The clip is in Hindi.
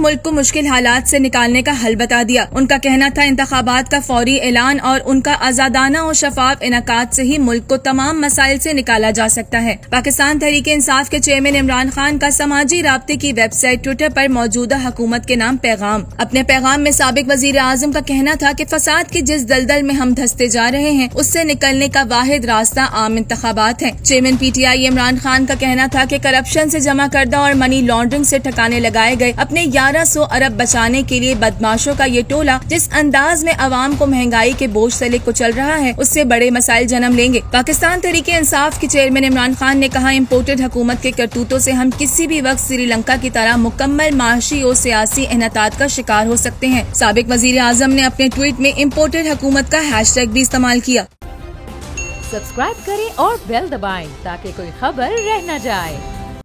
मुल्क को मुश्किल हालात से निकालने का हल बता दिया। उनका कहना था इंतखाबात का फौरी ऐलान और उनका आजादाना और शफाफ इनकाद से ही मुल्क को तमाम मसाइल से निकाला जा सकता है। पाकिस्तान तहरीक इंसाफ के चेयरमैन इमरान खान का समाजी राब्ते की वेबसाइट ट्विटर पर मौजूदा हुकूमत के नाम पैगाम। अपने पैगाम में साबिक वजीर आजम का कहना था कि फसाद की जिस दलदल में हम धंसते जा रहे हैं उससे निकलने का वाहिद रास्ता आम इंतखाबात है। चेयरमैन PTI इमरान खान का कहना था कि करप्शन से जमा करदा और मनी लॉन्ड्रिंग से ठिकाने लगाए गए अपने 1100 अरब बचाने के लिए बदमाशों का ये टोला जिस अंदाज में अवाम को महंगाई के बोझ तले कुचल रहा है उससे बड़े मसाइल जन्म लेंगे। पाकिस्तान तहरीक इंसाफ के चेयरमैन इमरान खान ने कहा, इम्पोर्टेड हुकूमत के करतूतों से हम किसी भी वक्त श्रीलंका की तरह मुकम्मल माशी और सियासी इन्हतात का शिकार हो सकते हैं। साबिक वजीर आजम ने अपने ट्वीट में इम्पोर्टेड हुकूमत का हैशटैग भी इस्तेमाल किया। सब्सक्राइब करें और बेल दबाएं ताकि कोई खबर रह न जाए।